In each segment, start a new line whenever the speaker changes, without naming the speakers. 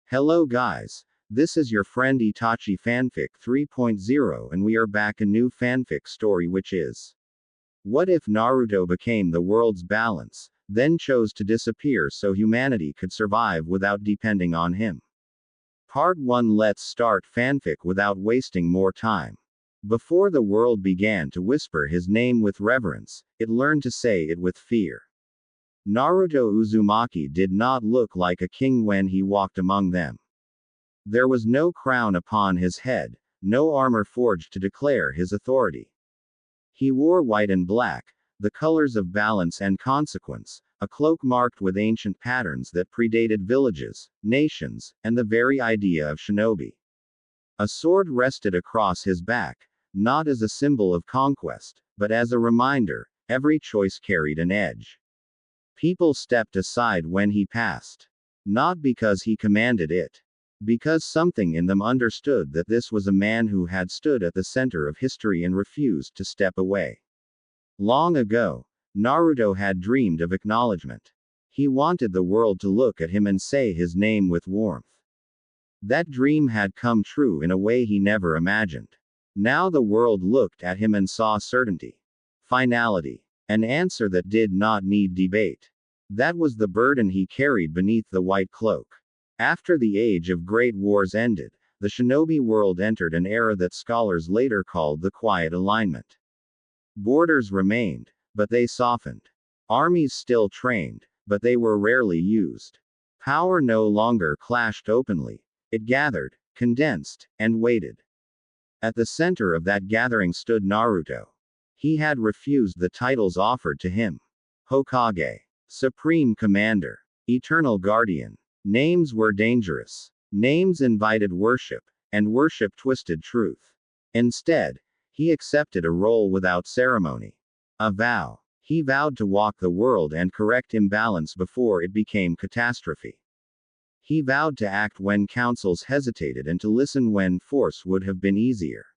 Hello guys, this is your friend Itachi Fanfic 3.0 and we are back a new fanfic story which is, what if Naruto became the world's balance, then chose to disappear so humanity could survive without depending on him? Part 1. Let's start fanfic without wasting more time. Before the world began to whisper his name with reverence, it learned to say it with fear. Naruto Uzumaki did not look like a king when he walked among them. There was no crown upon his head, no armor forged to declare his authority. He wore white and black, the colors of balance and consequence, a cloak marked with ancient patterns that predated villages, nations, and the very idea of shinobi. A sword rested across his back, not as a symbol of conquest, but as a reminder, every choice carried an edge. People stepped aside when he passed. Not because he commanded it. Because something in them understood that this was a man who had stood at the center of history and refused to step away. Long ago, Naruto had dreamed of acknowledgement. He wanted the world to look at him and say his name with warmth. That dream had come true in a way he never imagined. Now the world looked at him and saw certainty. Finality. An answer that did not need debate. That was the burden he carried beneath the white cloak. After the age of great wars ended, the shinobi world entered an era that scholars later called the Quiet Alignment. Borders remained, but they softened. Armies still trained, but they were rarely used. Power no longer clashed openly. It gathered, condensed, and waited. At the center of that gathering stood Naruto. He had refused the titles offered to him. Hokage. Supreme Commander. Eternal Guardian. Names were dangerous. Names invited worship, and worship twisted truth. Instead, he accepted a role without ceremony. A vow. He vowed to walk the world and correct imbalance before it became catastrophe. He vowed to act when councils hesitated and to listen when force would have been easier.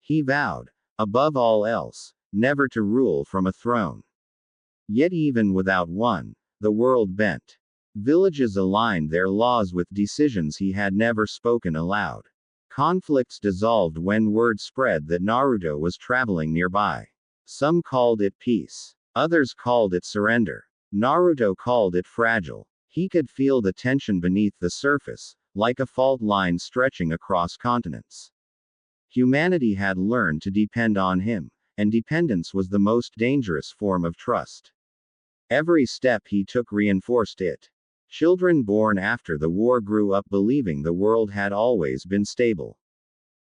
He vowed, above all else, never to rule from a throne. Yet even without one, the world bent. Villages aligned their laws with decisions he had never spoken aloud. Conflicts dissolved when word spread that Naruto was traveling nearby. Some called it peace. Others called it surrender. Naruto called it fragile. He could feel the tension beneath the surface, like a fault line stretching across continents. Humanity had learned to depend on him, and dependence was the most dangerous form of trust. Every step he took reinforced it. Children born after the war grew up believing the world had always been stable.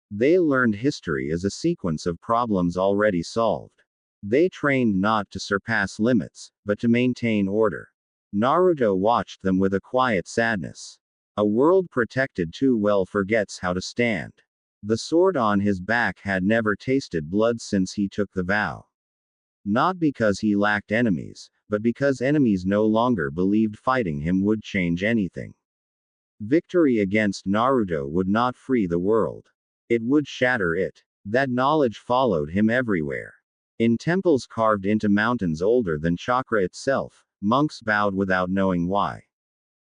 They learned history as a sequence of problems already solved. They trained not to surpass limits, but to maintain order. Naruto watched them with a quiet sadness. A world protected too well forgets how to stand. The sword on his back had never tasted blood since he took the vow. Not because he lacked enemies, but because enemies no longer believed fighting him would change anything. Victory against Naruto would not free the world. It would shatter it. That knowledge followed him everywhere. In temples carved into mountains older than chakra itself, monks bowed without knowing why.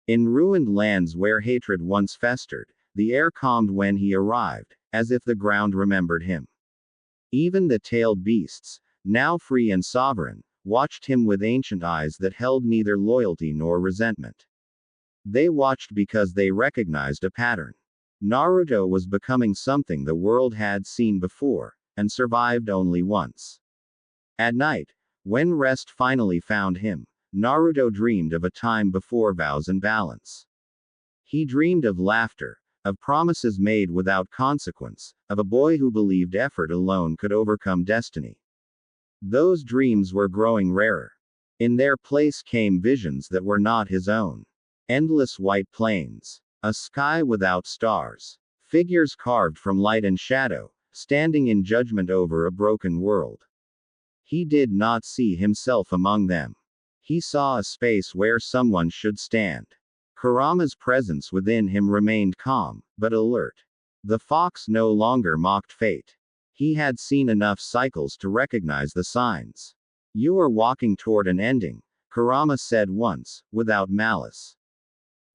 In ruined lands where hatred once festered, the air calmed when he arrived, as if the ground remembered him. Even the tailed beasts, now free and sovereign, watched him with ancient eyes that held neither loyalty nor resentment. They watched because they recognized a pattern. Naruto was becoming something the world had seen before, and survived only once. At night, when rest finally found him, Naruto dreamed of a time before vows and balance. He dreamed of laughter, of promises made without consequence, of a boy who believed effort alone could overcome destiny. Those dreams were growing rarer. In their place came visions that were not his own. Endless white plains. A sky without stars. Figures carved from light and shadow, standing in judgment over a broken world. He did not see himself among them. He saw a space where someone should stand. Kurama's presence within him remained calm, but alert. The fox no longer mocked fate. He had seen enough cycles to recognize the signs. You are walking toward an ending, Kurama said once, without malice.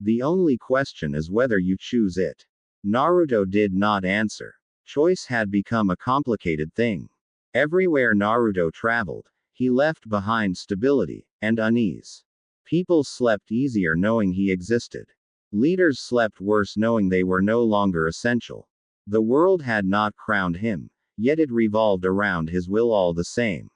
The only question is whether you choose it. Naruto did not answer. Choice had become a complicated thing. Everywhere Naruto traveled, he left behind stability and unease. People slept easier knowing he existed. Leaders slept worse knowing they were no longer essential. The world had not crowned him, yet it revolved around his will all the same.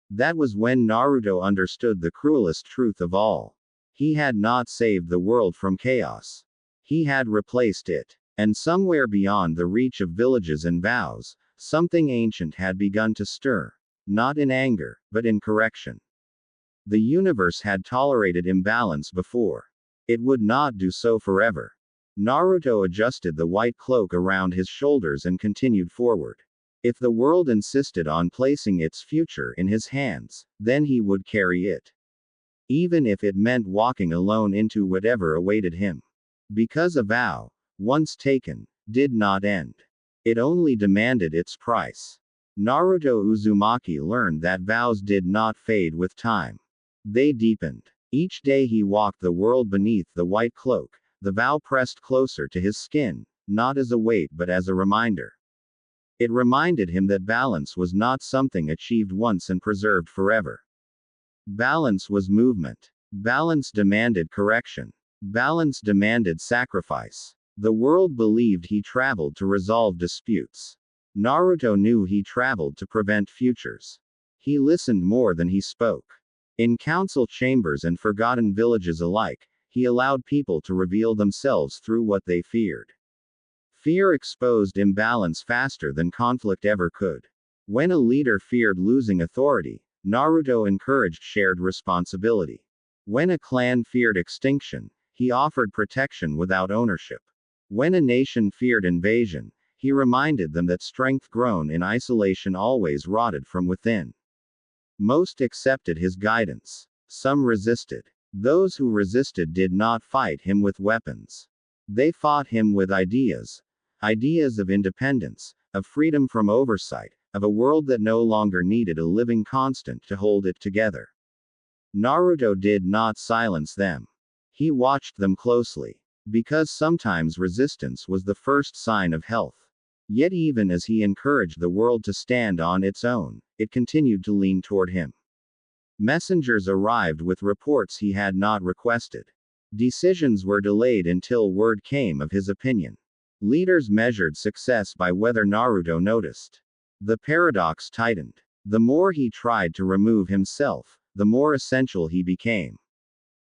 That was when Naruto understood the cruelest truth of all. He had not saved the world from chaos. He had replaced it. And somewhere beyond the reach of villages and vows, something ancient had begun to stir. Not in anger, but in correction. The universe had tolerated imbalance before. It would not do so forever. Naruto adjusted the white cloak around his shoulders and continued forward. If the world insisted on placing its future in his hands, then he would carry it. Even if it meant walking alone into whatever awaited him. Because a vow, once taken, did not end. It only demanded its price. Naruto Uzumaki learned that vows did not fade with time. They deepened. Each day he walked the world beneath the white cloak, the vow pressed closer to his skin, not as a weight but as a reminder. It reminded him that balance was not something achieved once and preserved forever. Balance was movement. Balance demanded correction. Balance demanded sacrifice. The world believed he traveled to resolve disputes. Naruto knew he traveled to prevent futures. He listened more than he spoke. In council chambers and forgotten villages alike, he allowed people to reveal themselves through what they feared. Fear exposed imbalance faster than conflict ever could. When a leader feared losing authority, Naruto encouraged shared responsibility. When a clan feared extinction, he offered protection without ownership. When a nation feared invasion, he reminded them that strength grown in isolation always rotted from within. Most accepted his guidance. Some resisted. Those who resisted did not fight him with weapons. They fought him with ideas. Ideas of independence, of freedom from oversight, of a world that no longer needed a living constant to hold it together. Naruto did not silence them. He watched them closely. Because sometimes resistance was the first sign of health. Yet even as he encouraged the world to stand on its own, it continued to lean toward him. Messengers arrived with reports he had not requested. Decisions were delayed until word came of his opinion. Leaders measured success by whether Naruto noticed. The paradox tightened. The more he tried to remove himself, the more essential he became.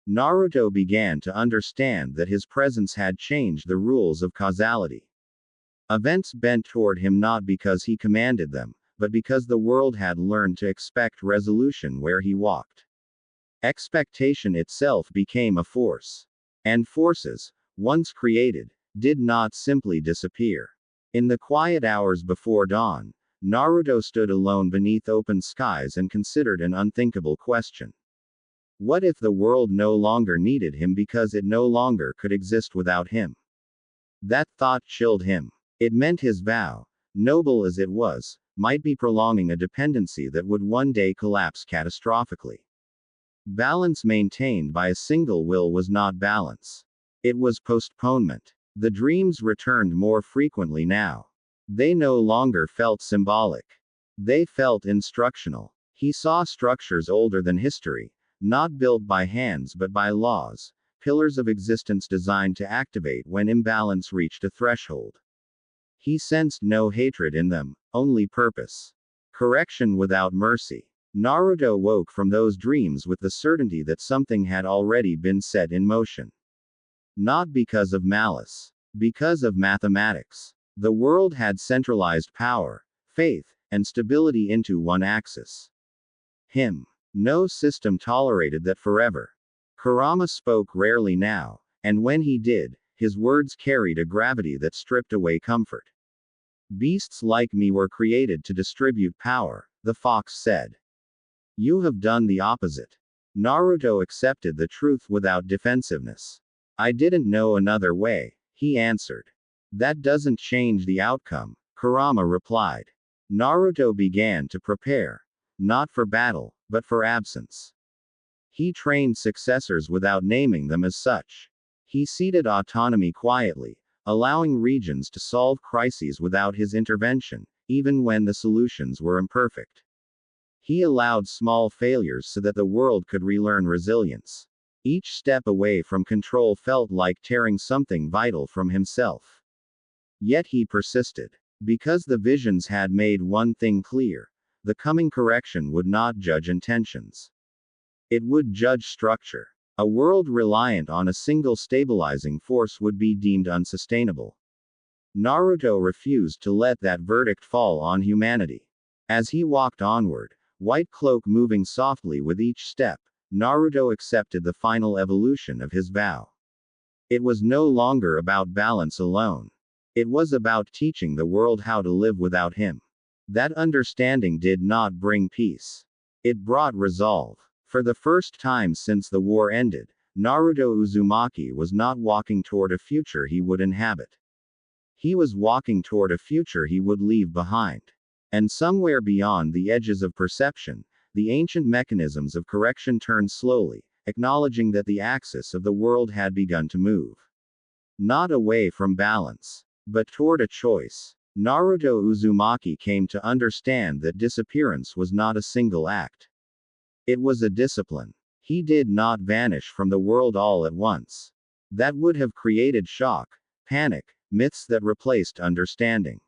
Naruto began to understand that his presence had changed the rules of causality. Events bent toward him not because he commanded them, but because the world had learned to expect resolution where he walked. Expectation itself became a force. And forces, once created, did not simply disappear. In the quiet hours before dawn, Naruto stood alone beneath open skies and considered an unthinkable question. What if the world no longer needed him because it no longer could exist without him? That thought chilled him. It meant his vow, noble as it was, might be prolonging a dependency that would one day collapse catastrophically. Balance maintained by a single will was not balance. It was postponement. The dreams returned more frequently now. They no longer felt symbolic. They felt instructional. He saw structures older than history, not built by hands but by laws, pillars of existence designed to activate when imbalance reached a threshold. He sensed no hatred in them, only purpose. Correction without mercy. Naruto woke from those dreams with the certainty that something had already been set in motion. Not because of malice. Because of mathematics. The world had centralized power, faith, and stability into one axis. Him. No system tolerated that forever. Kurama spoke rarely now, and when he did, his words carried a gravity that stripped away comfort. Beasts like me were created to distribute power, the fox said. You have done the opposite. Naruto accepted the truth without defensiveness. I didn't know another way, he answered. That doesn't change the outcome, Kurama replied. Naruto began to prepare. Not for battle, but for absence. He trained successors without naming them as such. He ceded autonomy quietly, allowing regions to solve crises without his intervention, even when the solutions were imperfect. He allowed small failures so that the world could relearn resilience. Each step away from control felt like tearing something vital from himself. Yet he persisted. Because the visions had made one thing clear: the coming correction would not judge intentions. It would judge structure. A world reliant on a single stabilizing force would be deemed unsustainable. Naruto refused to let that verdict fall on humanity. As he walked onward, White Cloak moving softly with each step, Naruto accepted the final evolution of his vow. It was no longer about balance alone. It was about teaching the world how to live without him. That understanding did not bring peace. It brought resolve. For the first time since the war ended, Naruto Uzumaki was not walking toward a future he would inhabit. He was walking toward a future he would leave behind. And somewhere beyond the edges of perception, the ancient mechanisms of correction turned slowly, acknowledging that the axis of the world had begun to move. Not away from balance, but toward a choice. Naruto Uzumaki came to understand that disappearance was not a single act. It was a discipline. He did not vanish from the world all at once. That would have created shock, panic, myths that replaced understanding.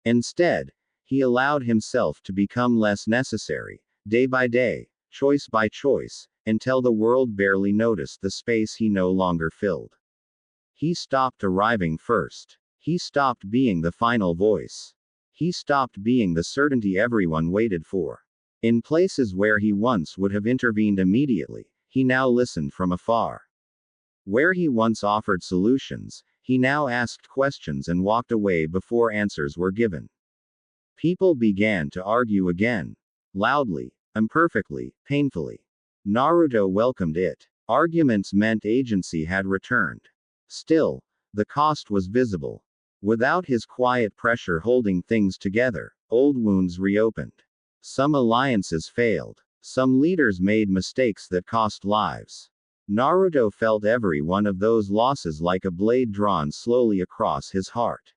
Instead, he allowed himself to become less necessary, day by day, choice by choice, until the world barely noticed the space he no longer filled. He stopped arriving first. He stopped being the final voice. He stopped being the certainty everyone waited for. In places where he once would have intervened immediately, he now listened from afar. Where he once offered solutions, he now asked questions and walked away before answers were given. People began to argue again. Loudly, imperfectly, painfully. Naruto welcomed it. Arguments meant agency had returned. Still, the cost was visible. Without his quiet pressure holding things together, old wounds reopened. Some alliances failed. Some leaders made mistakes that cost lives. Naruto felt every one of those losses like a blade drawn slowly across his heart.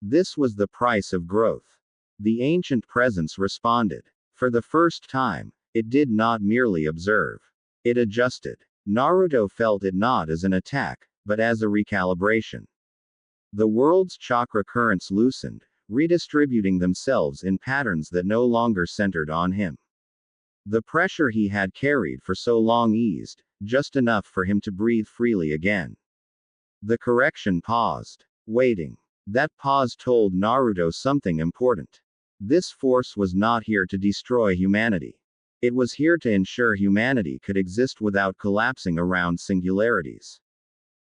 This was the price of growth. The ancient presence responded. For the first time, it did not merely observe. It adjusted. Naruto felt it not as an attack, but as a recalibration. The world's chakra currents loosened, redistributing themselves in patterns that no longer centered on him. The pressure he had carried for so long eased, just enough for him to breathe freely again. The correction paused. Waiting. That pause told Naruto something important. This force was not here to destroy humanity. It was here to ensure humanity could exist without collapsing around singularities.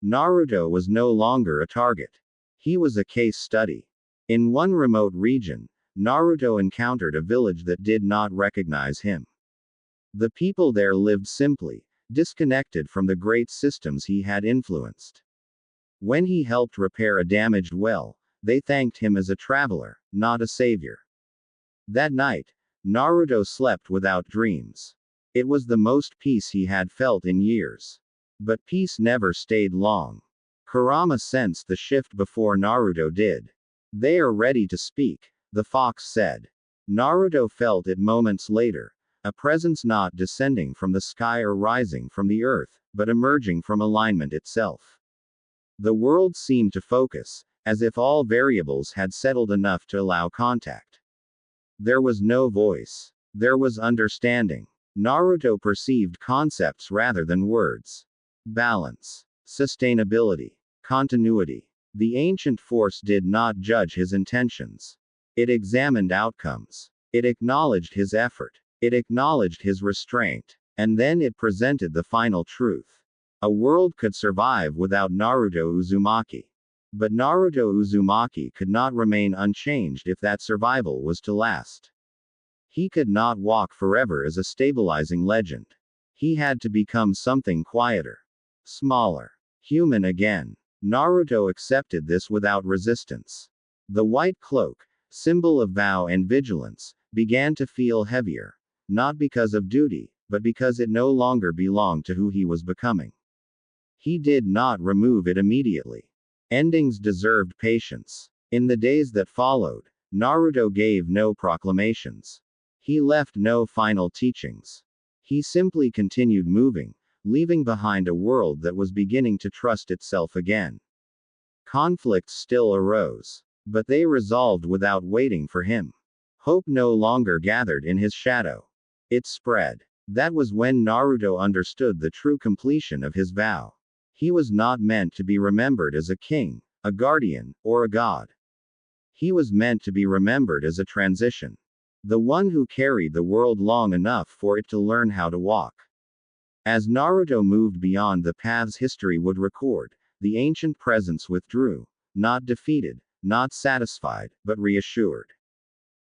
Naruto was no longer a target. He was a case study. In one remote region, Naruto encountered a village that did not recognize him. The people there lived simply, disconnected from the great systems he had influenced. When he helped repair a damaged well, they thanked him as a traveler, not a savior. That night, Naruto slept without dreams. It was the most peace he had felt in years. But peace never stayed long. Kurama sensed the shift before Naruto did. "They are ready to speak," the fox said. Naruto felt it moments later, a presence not descending from the sky or rising from the earth, but emerging from alignment itself. The world seemed to focus, as if all variables had settled enough to allow contact. There was no voice. There was understanding. Naruto perceived concepts rather than words. Balance. Sustainability. Continuity. The ancient force did not judge his intentions. It examined outcomes. It acknowledged his effort. It acknowledged his restraint. And then it presented the final truth. A world could survive without Naruto Uzumaki. But Naruto Uzumaki could not remain unchanged if that survival was to last. He could not walk forever as a stabilizing legend. He had to become something quieter. Smaller. Human again. Naruto accepted this without resistance. The white cloak, symbol of vow and vigilance, began to feel heavier. Not because of duty, but because it no longer belonged to who he was becoming. He did not remove it immediately. Endings deserved patience. In the days that followed, Naruto gave no proclamations. He left no final teachings. He simply continued moving, leaving behind a world that was beginning to trust itself again. Conflicts still arose, but they resolved without waiting for him. Hope no longer gathered in his shadow. It spread. That was when Naruto understood the true completion of his vow. He was not meant to be remembered as a king, a guardian, or a god. He was meant to be remembered as a transition. The one who carried the world long enough for it to learn how to walk. As Naruto moved beyond the paths history would record, the ancient presence withdrew, not defeated, not satisfied, but reassured.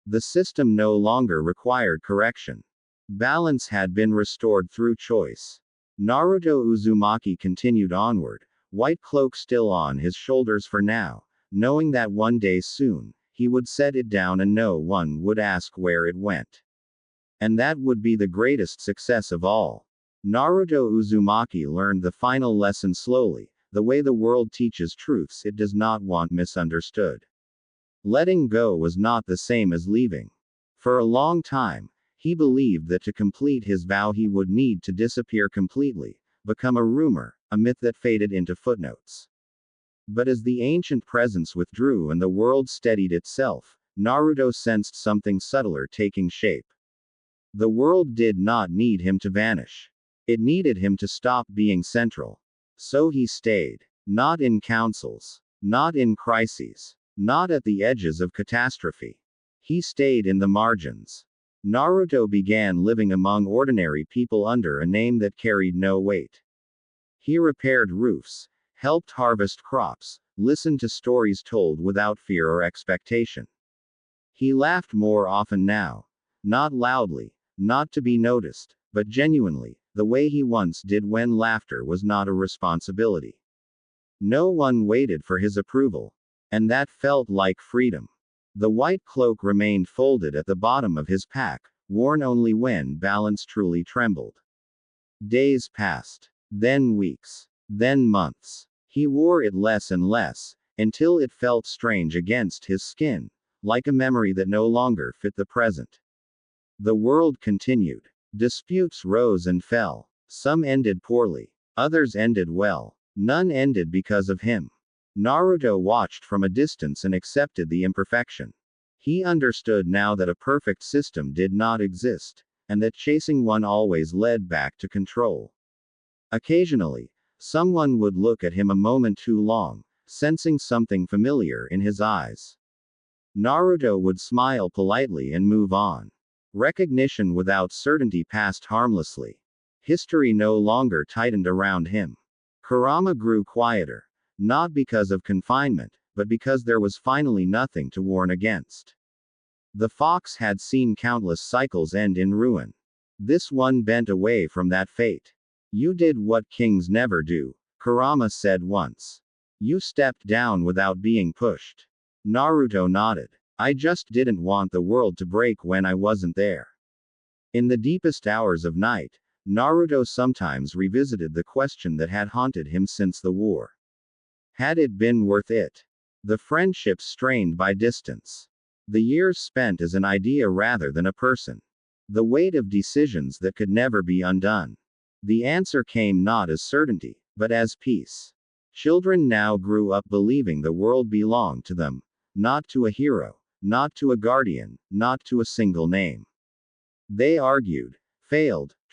The system no longer required correction. Balance had been restored through choice. Naruto Uzumaki continued onward, white cloak still on his shoulders for now, knowing that one day soon, he would set it down and no one would ask where it went. And that would be the greatest success of all. Naruto Uzumaki learned the final lesson slowly, the way the world teaches truths it does not want misunderstood. Letting go was not the same as leaving. For a long time, he believed that to complete his vow he would need to disappear completely, become a rumor, a myth that faded into footnotes. But as the ancient presence withdrew and the world steadied itself, Naruto sensed something subtler taking shape. The world did not need him to vanish. It needed him to stop being central. So he stayed. Not in councils. Not in crises. Not at the edges of catastrophe. He stayed in the margins. Naruto began living among ordinary people under a name that carried no weight. He repaired roofs, helped harvest crops, listened to stories told without fear or expectation. He laughed more often now. Not loudly, not to be noticed, but genuinely, the way he once did when laughter was not a responsibility. No one waited for his approval. And that felt like freedom. The white cloak remained folded at the bottom of his pack, worn only when balance truly trembled. Days passed. Then weeks. Then months. He wore it less and less, until it felt strange against his skin, like a memory that no longer fit the present. The world continued. Disputes rose and fell. Some ended poorly. Others ended well. None ended because of him. Naruto watched from a distance and accepted the imperfection. He understood now that a perfect system did not exist, and that chasing one always led back to control. Occasionally, someone would look at him a moment too long, sensing something familiar in his eyes. Naruto would smile politely and move on. Recognition without certainty passed harmlessly. History no longer tightened around him. Kurama grew quieter. Not because of confinement, but because there was finally nothing to warn against. The fox had seen countless cycles end in ruin. This one bent away from that fate. You did what kings never do, Kurama said once. You stepped down without being pushed. Naruto nodded. I just didn't want the world to break when I wasn't there. In the deepest hours of night, Naruto sometimes revisited the question that had haunted him since the war. Had it been worth it? The friendships strained by distance. The years spent as an idea rather than a person. The weight of decisions that could never be undone. The answer came not as certainty, but as peace. Children now grew up believing the world belonged to them. Not to a hero. Not to a guardian. Not to a single name. They argued, failed,